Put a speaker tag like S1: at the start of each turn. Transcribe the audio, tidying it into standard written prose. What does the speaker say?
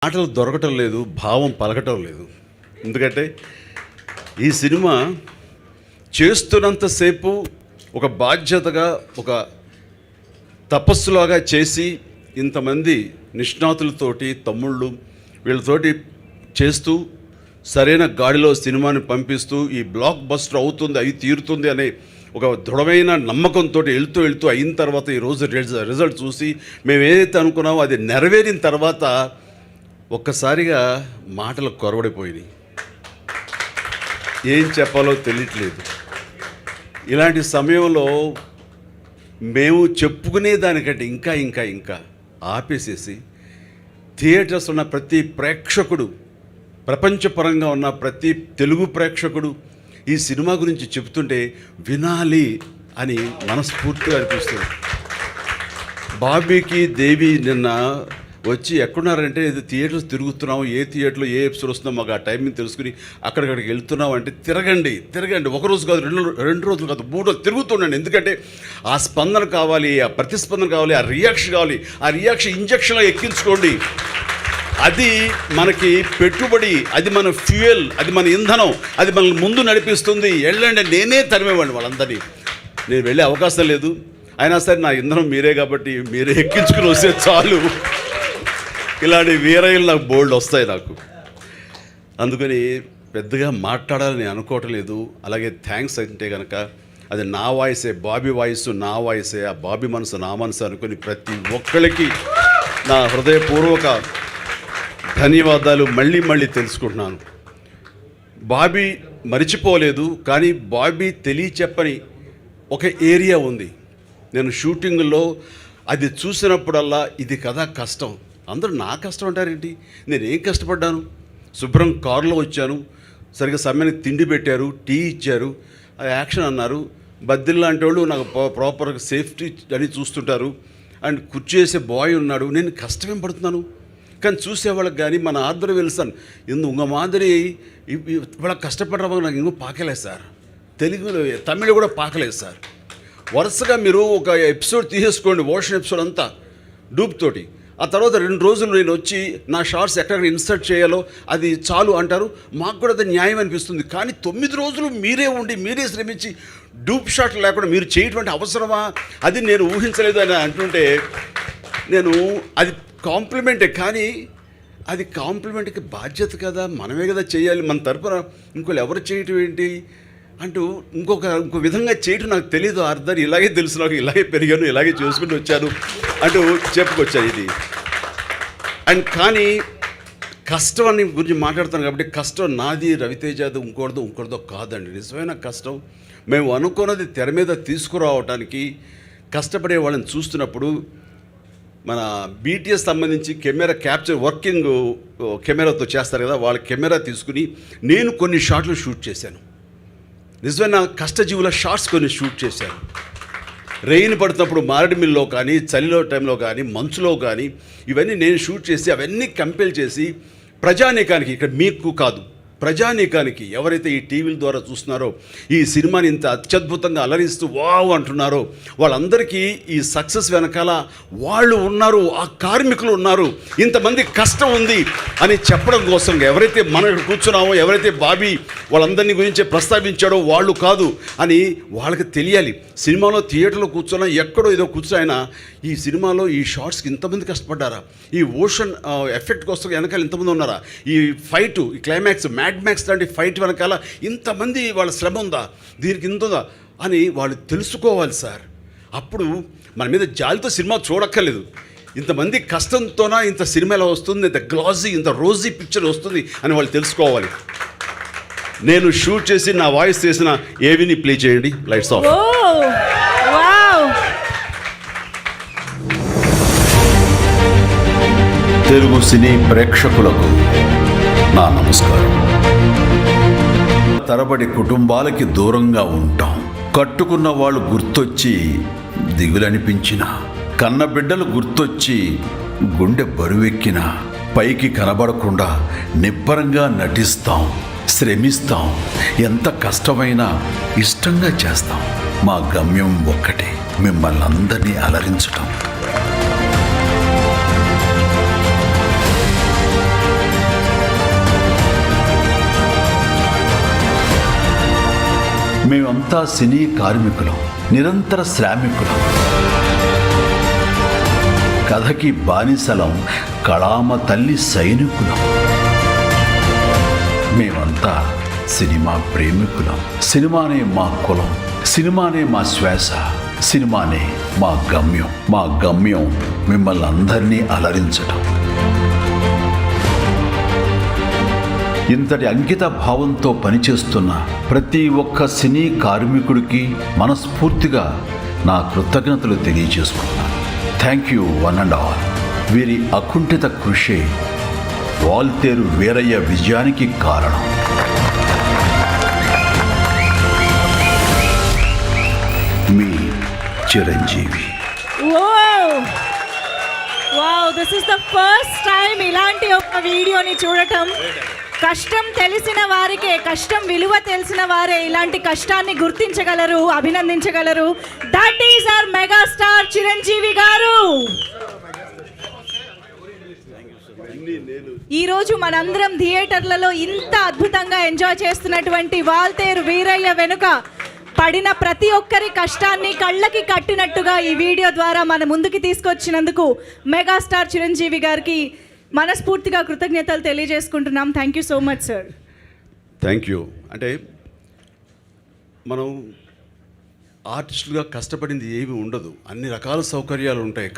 S1: మాటలు దొరకటం లేదు, భావం పలకటం లేదు. ఎందుకంటే ఈ సినిమా చేస్తున్నంతసేపు ఒక బాధ్యతగా, ఒక తపస్సులాగా చేసి ఇంతమంది నిష్ణాతులతోటి, తమ్ముళ్ళు వీళ్ళతోటి చేస్తూ సరైన గాడిలో సినిమాని పంపిస్తూ ఈ బ్లాక్ బస్టర్ అవుతుంది, అవి తీరుతుంది అనే ఒక దృఢమైన నమ్మకంతో వెళ్తూ అయిన తర్వాత ఈరోజు రిజల్ట్ చూసి మేము ఏదైతే అనుకున్నామో అది నెరవేరిన తర్వాత ఒక్కసారిగా మాటలు కొరవడిపోయినాయి. ఏం చెప్పాలో తెలియట్లేదు. ఇలాంటి సమయంలో మేము చెప్పుకునే దానికంటే ఇంకా ఆపేసేసి థియేటర్స్ ఉన్న ప్రతి ప్రేక్షకుడు, ప్రపంచపరంగా ఉన్న ప్రతి తెలుగు ప్రేక్షకుడు ఈ సినిమా గురించి చెప్తుంటే వినాలి అని మనస్ఫూర్తిగా అనిపిస్తుంది. బాబీకి దేవి నిన్న వచ్చి ఎక్కడున్నారంటే ఇది థియేటర్స్ తిరుగుతున్నాం, ఏ థియేటర్లో ఏ ఎపిసోడ్ వస్తుందో మాకు ఆ టైమింగ్ తెలుసుకుని అక్కడికి వెళ్తున్నాం అంటే తిరగండి. ఒకరోజు కాదు, రెండు రోజులు కాదు, 3 రోజులు తిరుగుతుండండి. ఎందుకంటే ఆ స్పందన కావాలి, ఆ ప్రతిస్పందన కావాలి, ఆ రియాక్షన్ కావాలి. ఆ రియాక్షన్ ఇంజక్షన్లో ఎక్కించుకోండి. అది మనకి పెట్టుబడి, అది మన ఫ్యూయల్, అది మన ఇంధనం, అది మనల్ని ముందు నడిపిస్తుంది. వెళ్ళండి, నేనే తరిమేవాడిని వాళ్ళందరినీ. నేను వెళ్ళే అవకాశం లేదు, అయినా సరే నా ఇంధనం మీరే కాబట్టి మీరే ఎక్కించుకుని వస్తే చాలు. ఇలాంటి వీరయ్యలు నాకు బోల్డ్ వస్తాయి నాకు. అందుకని పెద్దగా మాట్లాడాలని అనుకోవటం లేదు. అలాగే థ్యాంక్స్ అంటే కనుక అది నా వాయిసే, బాబీ వాయిస్ నా వాయిసే, ఆ బాబీ మనసు నా మనసు అనుకుని ప్రతి ఒక్కరికి నా హృదయపూర్వక ధన్యవాదాలు మళ్ళీ తెలుసుకుంటున్నాను. బాబీ మరిచిపోలేదు, కానీ బాబీ తెలియచెప్పని ఒక ఏరియా ఉంది. నేను షూటింగ్లో అది చూసినప్పుడల్లా ఇది కదా కష్టం. అందరూ నా కష్టం అంటారేంటి? నేనేం కష్టపడ్డాను? శుభ్రం కారులో వచ్చాను, సరిగ్గా సమయానికి తిండి పెట్టారు, టీ ఇచ్చారు, యాక్షన్ అన్నారు. బద్దిల్ లాంటి వాళ్ళు నాకు ప్రాపర్గా సేఫ్టీ అని చూస్తుంటారు, అండ్ కుర్చీ చేసే బాయ్ ఉన్నాడు. నేను కష్టమేం పడుతున్నాను, కానీ చూసేవాళ్ళకి కానీ మన ఆర్దర్ వెళ్తాను ఇంక మాదిరి ఇవాళ కష్టపడ్డ నాకు ఇంకో పాకలేదు సార్. తెలుగులో తమిళ కూడా పాకలేదు సార్. వరుసగా మీరు ఒక ఎపిసోడ్ తీసేసుకోండి, ఓషన్ ఎపిసోడ్ అంతా డూప్ తోటి. ఆ తర్వాత 2 రోజులు నేను వచ్చి నా షార్ట్స్ ఎక్కడ ఇన్సర్ట్ చేయాలో అది చాలు అంటారు. మాకు కూడా అది న్యాయం అనిపిస్తుంది. కానీ 9 రోజులు మీరే ఉండి మీరే శ్రమించి డూప్ షాట్ లేకుండా మీరు చేయటువంటి అవసరమా? అది నేను ఊహించలేదు అని అంటుంటే నేను అది కాంప్లిమెంటే, కానీ అది కాంప్లిమెంట్కి బాధ్యత కదా, మనమే కదా చేయాలి. మన తరపున ఇంకోళ్ళు ఎవరు చేయటం ఏంటి అంటూ ఇంకో విధంగా చేయటం నాకు తెలీదు. అర్థం ఇలాగే తెలుసు, నాకు ఇలాగే పెరిగాను, ఇలాగే చేసుకుంటూ వచ్చాను అంటూ చెప్పుకొచ్చాను ఇది. అండ్ కానీ కష్టం అని గురించి మాట్లాడుతాను కాబట్టి కష్టం నాది, రవితేజది, ఇంకోటిదో కాదండి. నిజమైన కష్టం మేము అనుకున్నది తెర మీద తీసుకురావడానికి కష్టపడే వాళ్ళని చూస్తున్నప్పుడు మన బీటీఎస్ సంబంధించి కెమెరా క్యాప్చర్ వర్కింగ్ కెమెరాతో చేస్తారు కదా, వాళ్ళ కెమెరా తీసుకుని నేను కొన్ని షాట్లు షూట్ చేశాను. నిజమైన కష్టజీవుల షార్ట్స్ కొన్ని షూట్ చేశాను. రెయిన్ పడుతున్నప్పుడు మారేడుమిల్లో కానీ, చలిలో టైంలో కానీ, మంచులో కానీ ఇవన్నీ నేను షూట్ చేసి అవన్నీ కంపేర్ చేసి ప్రజానీకానికి, ఇక్కడ మీకు కాదు, ప్రజానీకానికి ఎవరైతే ఈ టీవీల ద్వారా చూస్తున్నారో, ఈ సినిమాని ఇంత అత్యద్భుతంగా అలరిస్తూ వావ్ అంటున్నారో వాళ్ళందరికీ ఈ సక్సెస్ వెనకాల వాళ్ళు ఉన్నారు, ఆ కార్మికులు ఉన్నారు, ఇంతమంది కష్టం ఉంది అని చెప్పడం కోసం ఎవరైతే మనం ఇక్కడ కూర్చున్నామో, ఎవరైతే బాబీ వాళ్ళందరినీ గురించి ప్రస్తావించాడో వాళ్ళు కాదు అని వాళ్ళకి తెలియాలి. సినిమాలో థియేటర్లో కూర్చున్నా, ఎక్కడో ఏదో కూర్చున్నా, ఈ సినిమాలో ఈ షార్ట్స్కి ఇంతమంది కష్టపడ్డారా, ఈ ఓషన్ ఎఫెక్ట్ కోసం వెనకాల ఇంతమంది ఉన్నారా, ఈ ఫైటు, ఈ క్లైమాక్స్, మ్యాడ్ మ్యాక్స్ లాంటి ఫైట్ వెనకాల ఇంతమంది వాళ్ళ శ్రమ ఉందా, దీనికి ఇంత ఉందా అని వాళ్ళు తెలుసుకోవాలి సార్. అప్పుడు మన మీద జాలితో సినిమా చూడక్కర్లేదు. ఇంతమంది కష్టంతోనా ఇంత సినిమా ఎలా వస్తుంది, ఇంత గ్లాజీ, ఇంత రోజీ పిక్చర్ వస్తుంది అని వాళ్ళు తెలుసుకోవాలి. నేను షూట్ చేసి నా వాయిస్ చేసిన ఏవిని ప్లే చేయండి. Lights off. తెలుగు సినీ ప్రేక్షకులకు నా నమస్కారం. తరబడి కుటుంబాలకి దూరంగా ఉంటాం. కట్టుకున్న వాళ్ళు గుర్తొచ్చి దిగులనిపించిన, కన్న బిడ్డలు గుర్తొచ్చి గుండె బరువెక్కిన, పైకి కనబడకుండా నిబ్బరంగా నటిస్తాం, శ్రమిస్తాం, ఎంత కష్టమైనా ఇష్టంగా చేస్తాం. మా గమ్యం ఒక్కటే, మిమ్మల్ని అందరినీ అలరించటం.
S2: మేమంతా సినీ కార్మికులం, నిరంతర శ్రామికులం, కథకి బానిసలం, కళామ తల్లి సైనికులం. మేమంతా సినిమా ప్రేమికులం. సినిమానే మా కులం, సినిమానే మా శ్వాస, సినిమానే మా గమ్యం. మా గమ్యం మిమ్మల్ని అందరినీ అలరించటం. ఇంతటి అంకిత భావంతో పనిచేస్తున్న ప్రతి ఒక్క సినీ కార్మికుడికి మనస్ఫూర్తిగా నా కృతజ్ఞతలు తెలియజేసుకున్నాను. Thank you one and all. వీరి అకుంఠిత కృషి వాల్తేరు వీరయ్య విజయానికి కారణం. మీ Chiranjeevi.
S3: Wow, this is the first time ఇలాంటి ఒక వీడియోని చూడటం. కష్టం తెలిసిన వారికే, కష్టం విలువ తెలిసిన వారే ఇలాంటి కష్టాన్ని గుర్తించగలరు, అభినందించగలరు. That is our megastar Chiranjeevi garu. ఈరోజు మనందరం థియేటర్లలో ఇంత అద్భుతంగా ఎంజాయ్ చేస్తున్నటువంటి వాల్తేరు వీరయ్య వెనుక పడిన ప్రతి ఒక్కరి కష్టాన్ని కళ్ళకి కట్టినట్టుగా ఈ వీడియో ద్వారా మన ముందుకి తీసుకొచ్చినందుకు మెగాస్టార్ చిరంజీవి గారికి మనస్ఫూర్తిగా కృతజ్ఞతలు తెలియజేసుకుంటున్నాం. Thank you so much sir.
S1: Thank you. అంటే మనం ఆర్టిస్టులుగా కష్టపడింది ఏమీ ఉండదు, అన్ని రకాల సౌకర్యాలు ఉంటాయి.